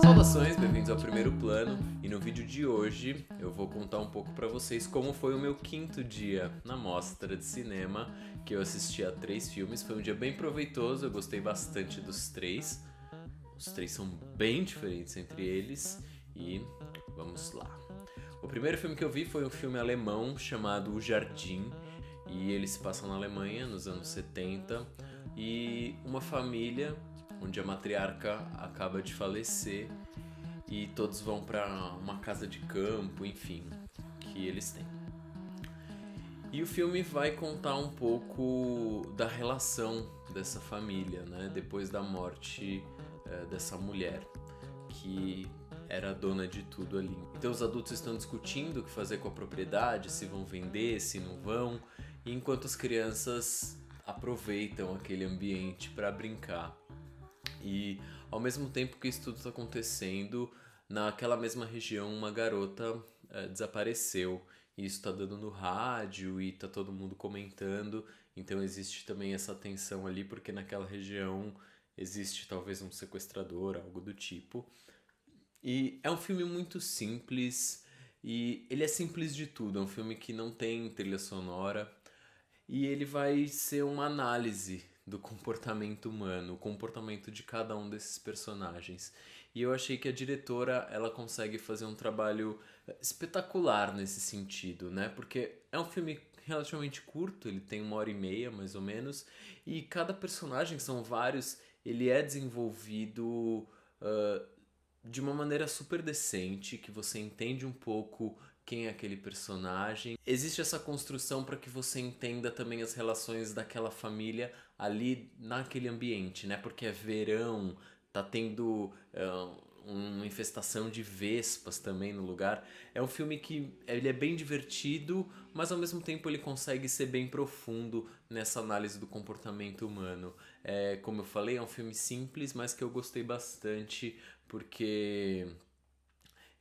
Saudações, bem-vindos ao Primeiro Plano, e no vídeo de hoje eu vou contar um pouco pra vocês como foi o meu quinto dia na mostra de cinema, que eu assisti a 3 filmes. Foi um dia bem proveitoso, eu gostei bastante dos 3. Os 3 são bem diferentes entre eles e vamos lá. O primeiro filme que eu vi foi um filme alemão chamado O Jardim, e ele se passa na Alemanha nos anos 70, e uma família onde a matriarca acaba de falecer e todos vão para uma casa de campo, enfim, que eles têm. E o filme vai contar um pouco da relação dessa família, né, depois da morte dessa mulher, que era dona de tudo ali. Então os adultos estão discutindo o que fazer com a propriedade, se vão vender, se não vão, enquanto as crianças aproveitam aquele ambiente para brincar. E ao mesmo tempo que isso tudo está acontecendo, naquela mesma região uma garota desapareceu. E isso está dando no rádio e tá todo mundo comentando. Então existe também essa tensão ali, porque naquela região existe talvez um sequestrador, algo do tipo. E é um filme muito simples, e ele é simples de tudo. É um filme que não tem trilha sonora, e ele vai ser uma análise do comportamento humano, o comportamento de cada um desses personagens. E eu achei que a diretora, ela consegue fazer um trabalho espetacular nesse sentido, né? Porque é um filme relativamente curto, ele tem 1h30 mais ou menos, e cada personagem, são vários, ele é desenvolvido de uma maneira super decente, que você entende um pouco quem é aquele personagem. Existe essa construção para que você entenda também as relações daquela família ali naquele ambiente, né? Porque é verão, tá tendo uma infestação de vespas também no lugar. É um filme que ele é bem divertido, mas ao mesmo tempo ele consegue ser bem profundo nessa análise do comportamento humano. Como eu falei, é um filme simples, mas que eu gostei bastante, porque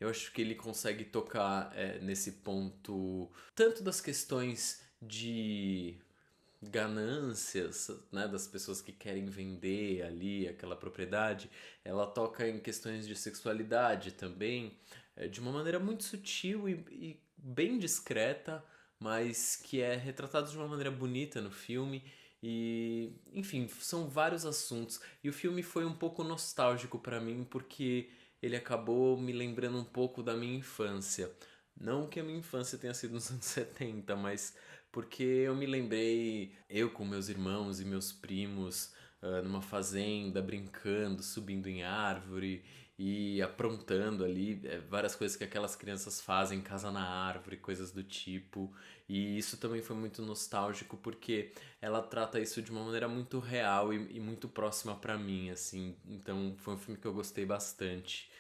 eu acho que ele consegue tocar nesse ponto tanto das questões de ganâncias, né, das pessoas que querem vender ali aquela propriedade. Ela toca em questões de sexualidade também, de uma maneira muito sutil e bem discreta, mas que é retratado de uma maneira bonita no filme. E, enfim, são vários assuntos. E o filme foi um pouco nostálgico para mim, porque ele acabou me lembrando um pouco da minha infância. Não que a minha infância tenha sido nos anos 70, mas porque eu me lembrei, eu com meus irmãos e meus primos, numa fazenda, brincando, subindo em árvore e aprontando ali várias coisas que aquelas crianças fazem, casa na árvore, coisas do tipo. E isso também foi muito nostálgico, porque ela trata isso de uma maneira muito real e muito próxima pra mim, assim. Então foi um filme que eu gostei bastante.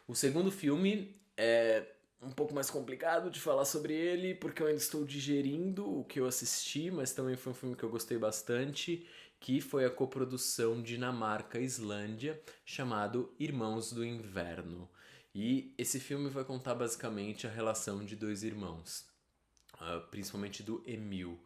O segundo filme é um pouco mais complicado de falar sobre ele, porque eu ainda estou digerindo o que eu assisti, mas também foi um filme que eu gostei bastante, que foi a coprodução Dinamarca-Islândia, chamado Irmãos do Inverno. E esse filme vai contar basicamente a relação de dois irmãos, principalmente do Emil.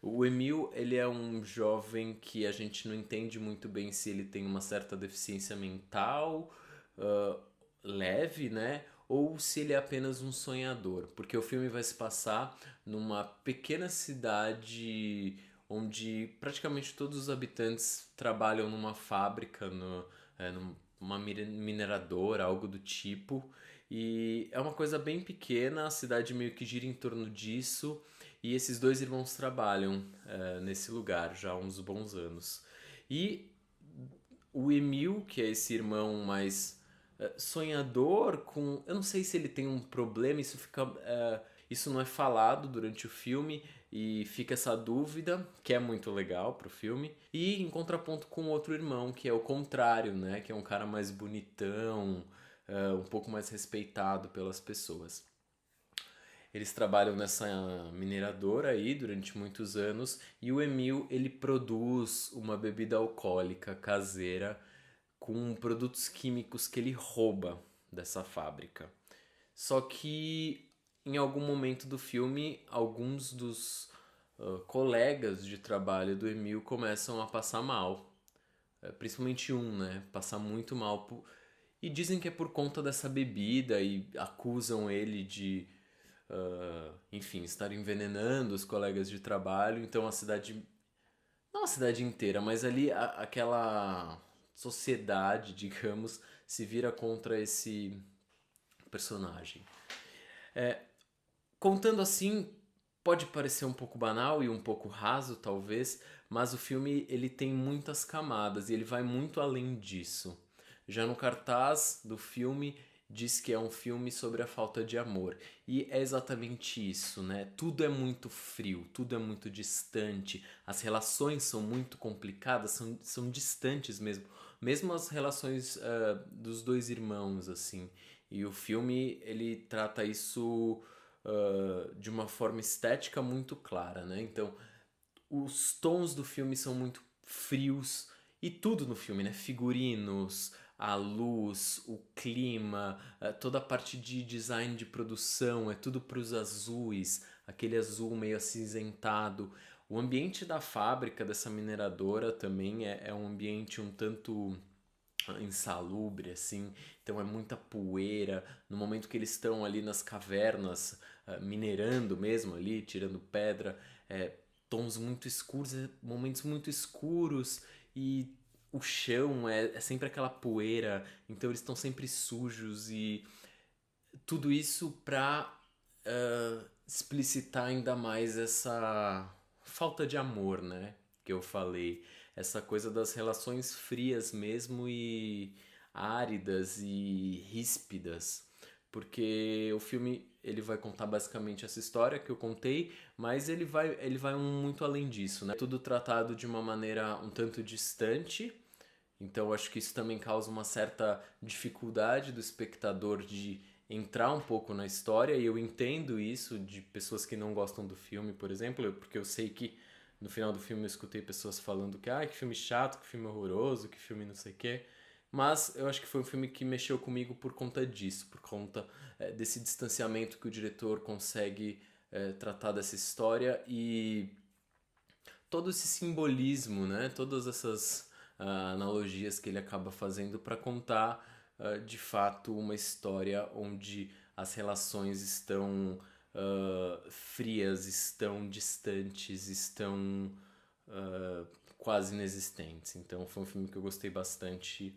O Emil, ele é um jovem que a gente não entende muito bem se ele tem uma certa deficiência mental, uh, leve, né? Ou se ele é apenas um sonhador. Porque o filme vai se passar numa pequena cidade onde praticamente todos os habitantes trabalham numa fábrica, numa mineradora, algo do tipo. E é uma coisa bem pequena, a cidade meio que gira em torno disso. E esses dois irmãos trabalham nesse lugar já há uns bons anos. E o Emil, que é esse irmão mais sonhador, com. Eu não sei se ele tem um problema, isso fica. Isso não é falado durante o filme e fica essa dúvida, que é muito legal pro filme. E em contraponto com outro irmão, que é o contrário, né? Que é um cara mais bonitão, um pouco mais respeitado pelas pessoas. Eles trabalham nessa mineradora aí durante muitos anos, e o Emil, ele produz uma bebida alcoólica caseira com produtos químicos que ele rouba dessa fábrica. Só que em algum momento do filme, alguns dos colegas de trabalho do Emil começam a passar mal. Principalmente um, né? Passar muito mal. E dizem que é por conta dessa bebida e acusam ele de, enfim, estar envenenando os colegas de trabalho. Então a cidade, não a cidade inteira, mas ali aquela sociedade, digamos, se vira contra esse personagem. Contando assim, pode parecer um pouco banal e um pouco raso, talvez, mas o filme ele tem muitas camadas e ele vai muito além disso. Já no cartaz do filme diz que é um filme sobre a falta de amor. E é exatamente isso, né? Tudo é muito frio, tudo é muito distante, as relações são muito complicadas, são distantes mesmo. Mesmo as relações dos dois irmãos, assim. E o filme, ele trata isso de uma forma estética muito clara, né? Então, os tons do filme são muito frios e tudo no filme, né? Figurinos, a luz, o clima, toda a parte de design de produção, é tudo para os azuis, aquele azul meio acinzentado. O ambiente da fábrica dessa mineradora também é um ambiente um tanto insalubre, assim, então é muita poeira. No momento que eles estão ali nas cavernas, minerando mesmo ali, tirando pedra, tons muito escuros, momentos muito escuros e o chão é sempre aquela poeira, então eles estão sempre sujos e tudo isso para explicitar ainda mais essa falta de amor, né? Que eu falei. Essa coisa das relações frias mesmo e áridas e ríspidas. Porque o filme ele vai contar basicamente essa história que eu contei, mas ele vai muito além disso, né? Tudo tratado de uma maneira um tanto distante, então acho que isso também causa uma certa dificuldade do espectador de entrar um pouco na história, e eu entendo isso de pessoas que não gostam do filme, por exemplo, porque eu sei que no final do filme eu escutei pessoas falando que que filme chato, que filme horroroso, que filme não sei o quê. Mas eu acho que foi um filme que mexeu comigo por conta disso, por conta desse distanciamento que o diretor consegue tratar dessa história e todo esse simbolismo, né? Todas essas analogias que ele acaba fazendo para contar de fato uma história onde as relações estão frias, estão distantes, estão quase inexistentes. Então foi um filme que eu gostei bastante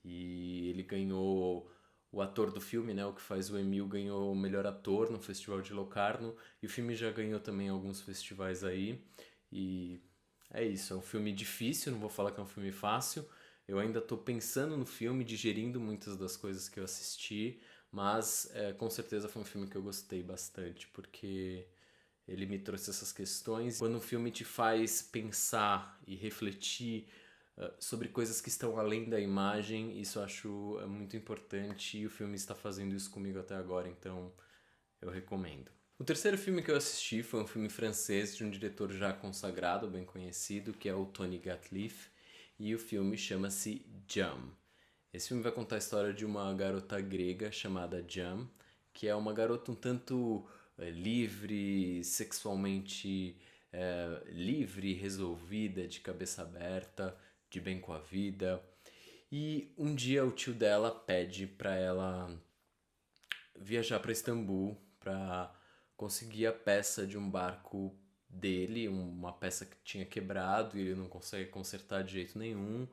e ele ganhou o ator do filme, né, o que faz o Emil, ganhou o melhor ator no Festival de Locarno e o filme já ganhou também alguns festivais aí. E é isso, é um filme difícil, não vou falar que é um filme fácil. Eu ainda estou pensando no filme, digerindo muitas das coisas que eu assisti, mas com certeza foi um filme que eu gostei bastante, porque ele me trouxe essas questões. Quando um filme te faz pensar e refletir sobre coisas que estão além da imagem, isso eu acho muito importante e o filme está fazendo isso comigo até agora, então eu recomendo. O terceiro filme que eu assisti foi um filme francês de um diretor já consagrado, bem conhecido, que é o Tony Gatliff, e o filme chama-se Jam. Esse filme vai contar a história de uma garota grega chamada Jam, que é uma garota um tanto livre, sexualmente livre, resolvida, de cabeça aberta, de bem com a vida. E um dia o tio dela pede para ela viajar para Istambul para conseguir a peça de um barco dele, uma peça que tinha quebrado e ele não consegue consertar de jeito nenhum.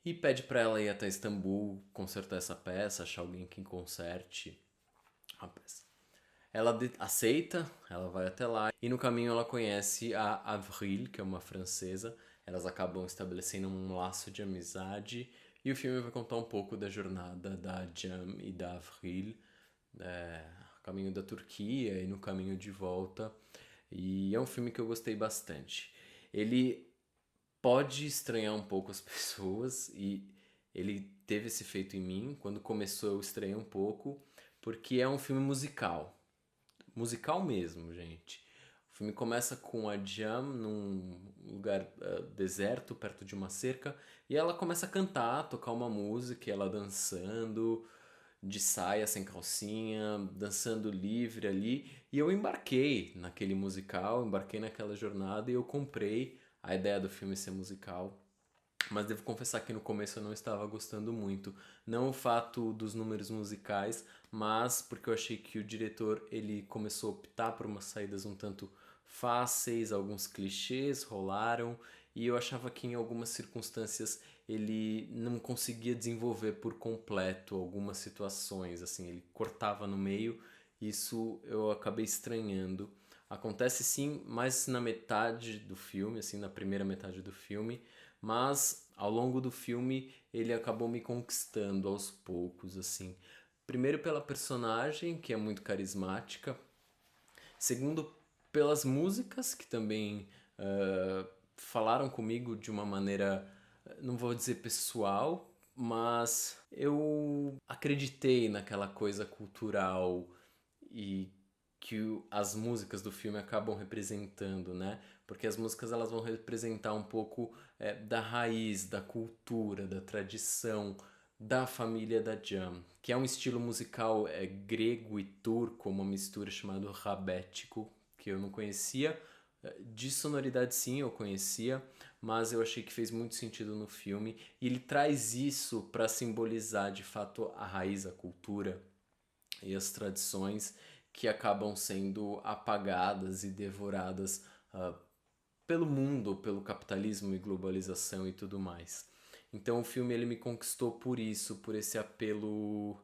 E pede para ela ir até Istambul, consertar essa peça, achar alguém que conserte a peça. Ela aceita, ela vai até lá e no caminho ela conhece a Avril, que é uma francesa. Elas acabam estabelecendo um laço de amizade e o filme vai contar um pouco da jornada da Jam e da Avril, a caminho da Turquia e no caminho de volta. E é um filme que eu gostei bastante. Ele pode estranhar um pouco as pessoas e ele teve esse efeito em mim. Quando começou eu estranhei um pouco, porque é um filme musical. Musical mesmo, gente. O filme começa com a Jam num lugar deserto, perto de uma cerca, e ela começa a cantar, tocar uma música, e ela dançando. de saia, sem calcinha, dançando livre ali. E eu embarquei naquele musical, embarquei naquela jornada e eu comprei a ideia do filme ser musical. Mas devo confessar que no começo eu não estava gostando muito. Não o fato dos números musicais, mas porque eu achei que o diretor ele começou a optar por umas saídas um tanto fáceis, alguns clichês rolaram e eu achava que em algumas circunstâncias ele não conseguia desenvolver por completo algumas situações, assim, ele cortava no meio, isso eu acabei estranhando. Acontece sim mais na metade do filme, assim, na primeira metade do filme, mas ao longo do filme ele acabou me conquistando aos poucos, assim. Primeiro pela personagem, que é muito carismática. Segundo, pelas músicas, que também falaram comigo de uma maneira, não vou dizer pessoal, mas eu acreditei naquela coisa cultural e que as músicas do filme acabam representando, né? Porque as músicas elas vão representar um pouco da raiz, da cultura, da tradição, da família da Jam, que é um estilo musical grego e turco, uma mistura chamada rabético, que eu não conhecia. De sonoridade sim, eu conhecia, mas eu achei que fez muito sentido no filme. E ele traz isso para simbolizar de fato a raiz, a cultura e as tradições que acabam sendo apagadas e devoradas pelo mundo, pelo capitalismo e globalização e tudo mais. Então o filme ele me conquistou por isso, por esse apelo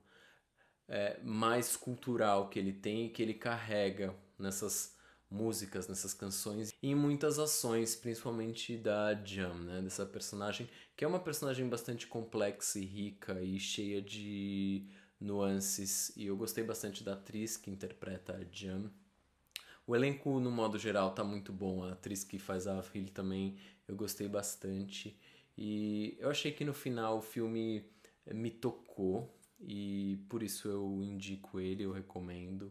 mais cultural que ele tem e que ele carrega nessas músicas, nessas canções e em muitas ações, principalmente da Jam, né, dessa personagem, que é uma personagem bastante complexa e rica e cheia de nuances, e eu gostei bastante da atriz que interpreta a Jam. O elenco, no modo geral, tá muito bom. A atriz que faz a Phil também, eu gostei bastante. E eu achei que no final o filme me tocou. E por isso eu indico ele, eu recomendo.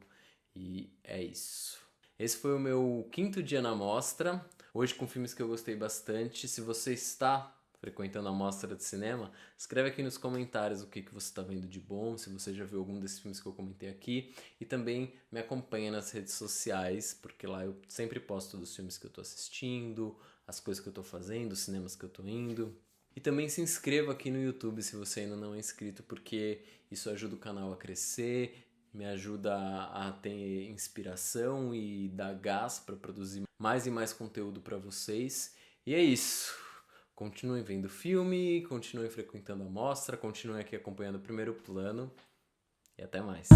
E é isso. Esse foi o meu quinto dia na mostra. Hoje com filmes que eu gostei bastante. Se você está frequentando a mostra de cinema, escreve aqui nos comentários o que você está vendo de bom, se você já viu algum desses filmes que eu comentei aqui. E também me acompanha nas redes sociais, porque lá eu sempre posto dos filmes que eu estou assistindo, as coisas que eu estou fazendo, os cinemas que eu estou indo. E também se inscreva aqui no YouTube se você ainda não é inscrito, porque isso ajuda o canal a crescer, me ajuda a ter inspiração e dar gás para produzir mais e mais conteúdo para vocês. E é isso. Continuem vendo filme, continuem frequentando a mostra, continuem aqui acompanhando o primeiro plano e até mais.